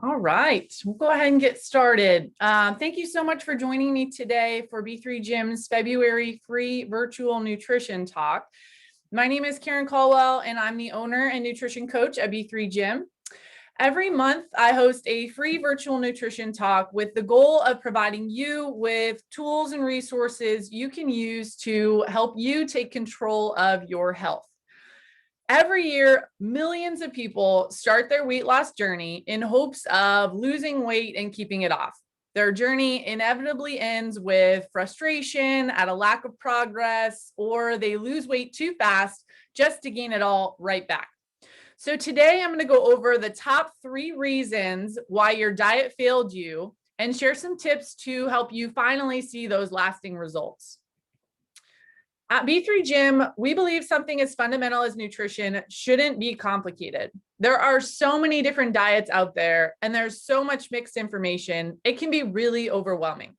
All right, we'll go ahead and get started. Thank you so much for joining me today for B3 Gym's February free virtual nutrition talk. My name is Karen Caldwell, and I'm the owner and nutrition coach at B3 Gym. Every month, I host a free virtual nutrition talk with the goal of providing you with tools and resources you can use to help you take control of your health. Every year, millions of people start their weight loss journey in hopes of losing weight and keeping it off. Their journey inevitably ends with frustration at a lack of progress, or they lose weight too fast just to gain it all right back. So today I'm going to go over the top 3 reasons why your diet failed you and share some tips to help you finally see those lasting results. At B3 Gym, we believe something as fundamental as nutrition shouldn't be complicated. There are so many different diets out there, and there's so much mixed information, it can be really overwhelming.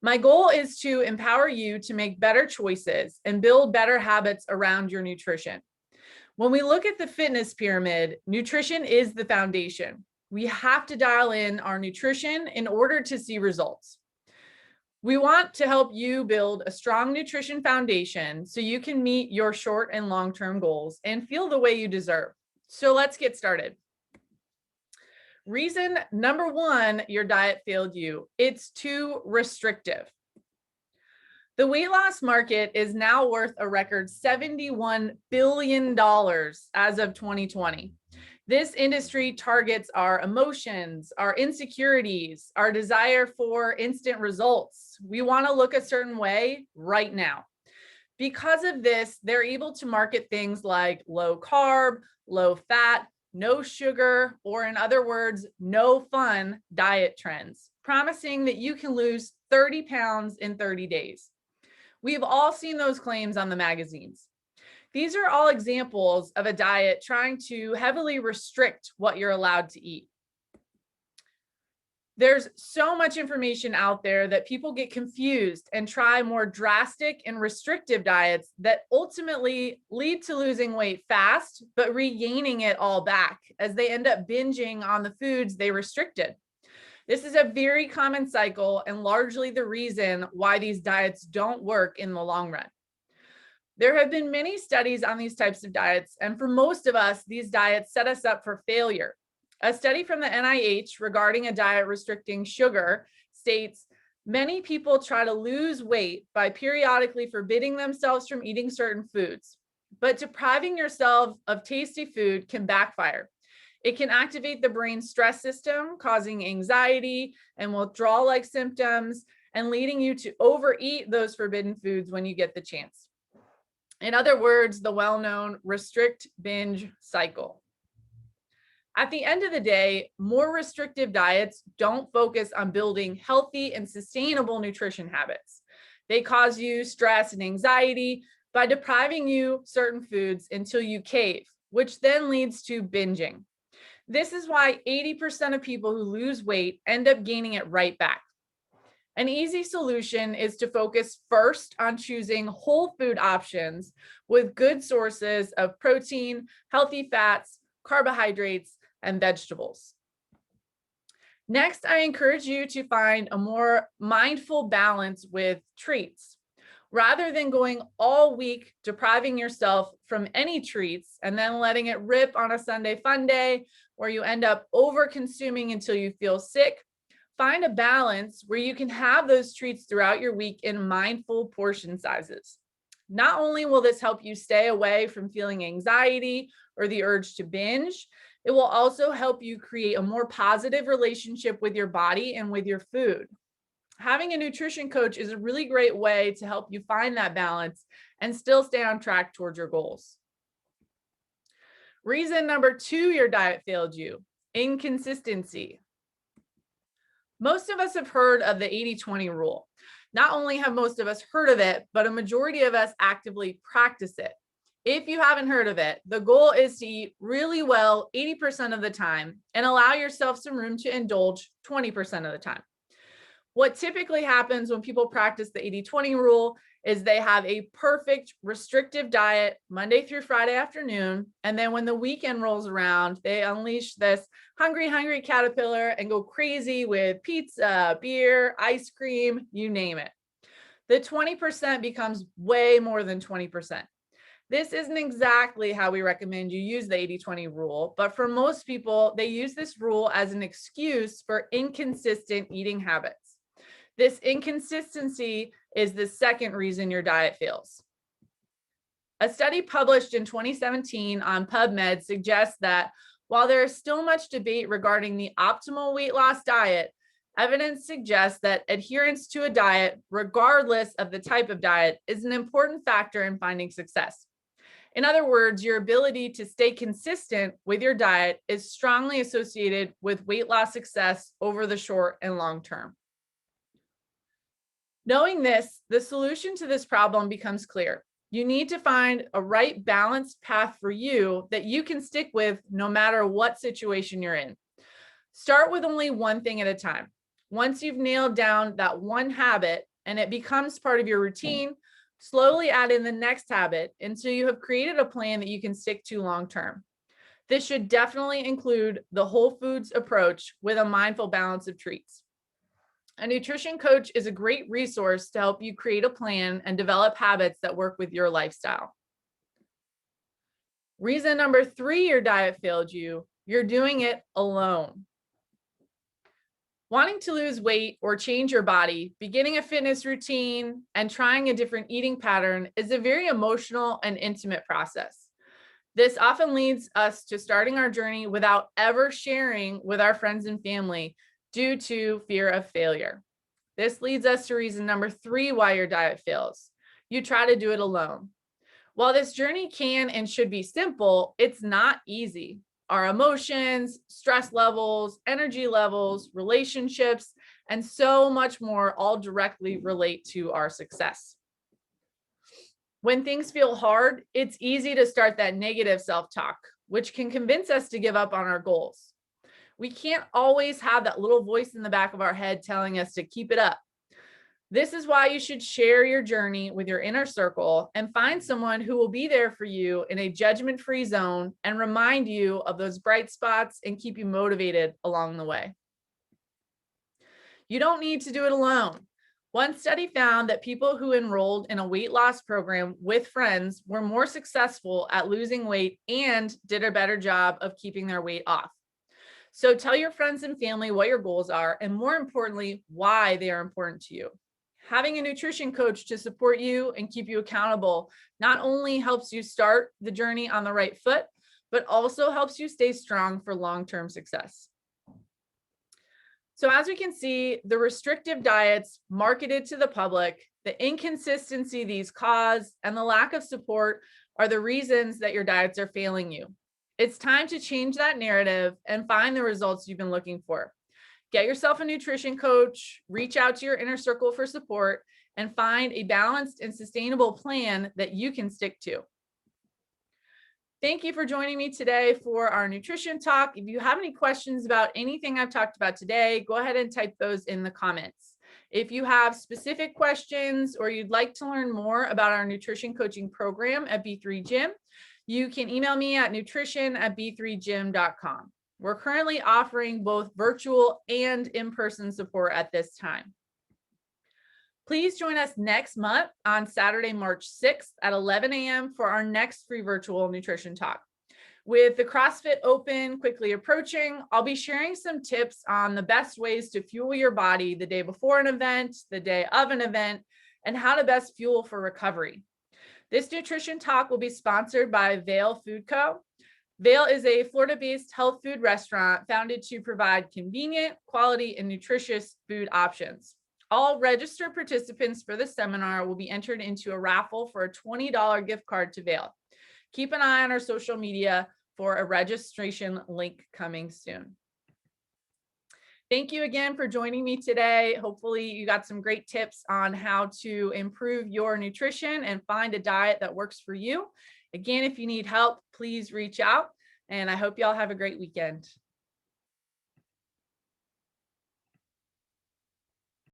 My goal is to empower you to make better choices and build better habits around your nutrition. When we look at the fitness pyramid, nutrition is the foundation. We have to dial in our nutrition in order to see results. We want to help you build a strong nutrition foundation so you can meet your short and long-term goals and feel the way you deserve. So let's get started. Reason number 1, your diet failed you. It's too restrictive. The weight loss market is now worth a record $71 billion as of 2020. This industry targets our emotions, our insecurities, our desire for instant results. We want to look a certain way right now. Because of this, they're able to market things like low carb, low fat, no sugar, or in other words, no fun diet trends, promising that you can lose 30 pounds in 30 days. We've all seen those claims on the magazines. These are all examples of a diet trying to heavily restrict what you're allowed to eat. There's so much information out there that people get confused and try more drastic and restrictive diets that ultimately lead to losing weight fast, but regaining it all back as they end up binging on the foods they restricted. This is a very common cycle and largely the reason why these diets don't work in the long run. There have been many studies on these types of diets, and for most of us, these diets set us up for failure. A study from the NIH regarding a diet restricting sugar states many people try to lose weight by periodically forbidding themselves from eating certain foods, but depriving yourself of tasty food can backfire. It can activate the brain's stress system, causing anxiety and withdrawal-like symptoms, and leading you to overeat those forbidden foods when you get the chance. In other words, the well-known restrict binge cycle. At the end of the day, more restrictive diets don't focus on building healthy and sustainable nutrition habits. They cause you stress and anxiety by depriving you certain foods until you cave, which then leads to binging. This is why 80% of people who lose weight end up gaining it right back. An easy solution is to focus first on choosing whole food options with good sources of protein, healthy fats, carbohydrates, and vegetables. Next, I encourage you to find a more mindful balance with treats. Rather than going all week depriving yourself from any treats and then letting it rip on a Sunday fun day where you end up over consuming until you feel sick, find a balance where you can have those treats throughout your week in mindful portion sizes. Not only will this help you stay away from feeling anxiety or the urge to binge, it will also help you create a more positive relationship with your body and with your food. Having a nutrition coach is a really great way to help you find that balance and still stay on track towards your goals. Reason number 2 your diet failed you: inconsistency. Most of us have heard of the 80-20 rule. Not only have most of us heard of it, but a majority of us actively practice it. If you haven't heard of it, the goal is to eat really well 80% of the time and allow yourself some room to indulge 20% of the time. What typically happens when people practice the 80-20 rule is they have a perfect restrictive diet Monday through Friday afternoon. And then when the weekend rolls around, they unleash this hungry caterpillar and go crazy with pizza, beer, ice cream, you name it. The 20% becomes way more than 20%. This isn't exactly how we recommend you use the 80-20 rule, but for most people, they use this rule as an excuse for inconsistent eating habits. This inconsistency is the second reason your diet fails. A study published in 2017 on PubMed suggests that while there is still much debate regarding the optimal weight loss diet, evidence suggests that adherence to a diet, regardless of the type of diet, is an important factor in finding success. In other words, your ability to stay consistent with your diet is strongly associated with weight loss success over the short and long term. Knowing this, the solution to this problem becomes clear. You need to find a right balanced path for you that you can stick with no matter what situation you're in. Start with only one thing at a time. Once you've nailed down that one habit and it becomes part of your routine, slowly add in the next habit until you have created a plan that you can stick to long term. This should definitely include the whole foods approach with a mindful balance of treats. A nutrition coach is a great resource to help you create a plan and develop habits that work with your lifestyle. Reason number 3 your diet failed you, you're doing it alone. Wanting to lose weight or change your body, beginning a fitness routine, and trying a different eating pattern is a very emotional and intimate process. This often leads us to starting our journey without ever sharing with our friends and family due to fear of failure. This leads us to reason number 3 why your diet fails. You try to do it alone. While this journey can and should be simple, it's not easy. Our emotions, stress levels, energy levels, relationships, and so much more all directly relate to our success. When things feel hard, it's easy to start that negative self-talk, which can convince us to give up on our goals. We can't always have that little voice in the back of our head telling us to keep it up. This is why you should share your journey with your inner circle and find someone who will be there for you in a judgment-free zone and remind you of those bright spots and keep you motivated along the way. You don't need to do it alone. One study found that people who enrolled in a weight loss program with friends were more successful at losing weight and did a better job of keeping their weight off. So tell your friends and family what your goals are, and more importantly, why they are important to you. Having a nutrition coach to support you and keep you accountable not only helps you start the journey on the right foot, but also helps you stay strong for long-term success. So as we can see, the restrictive diets marketed to the public, the inconsistency these cause, and the lack of support are the reasons that your diets are failing you. It's time to change that narrative and find the results you've been looking for. Get yourself a nutrition coach, reach out to your inner circle for support, and find a balanced and sustainable plan that you can stick to. Thank you for joining me today for our nutrition talk. If you have any questions about anything I've talked about today, go ahead and type those in the comments. If you have specific questions or you'd like to learn more about our nutrition coaching program at B3 Gym, you can email me at nutrition@b3gym.com. We're currently offering both virtual and in-person support at this time. Please join us next month on Saturday, March 6th at 11 a.m. for our next free virtual nutrition talk. With the CrossFit Open quickly approaching, I'll be sharing some tips on the best ways to fuel your body the day before an event, the day of an event, and how to best fuel for recovery. This nutrition talk will be sponsored by Vail Food Co. Vail is a Florida-based health food restaurant founded to provide convenient, quality, and nutritious food options. All registered participants for the seminar will be entered into a raffle for a $20 gift card to Vail. Keep an eye on our social media for a registration link coming soon. Thank you again for joining me today. Hopefully you got some great tips on how to improve your nutrition and find a diet that works for you. Again, if you need help, please reach out, and I hope y'all have a great weekend.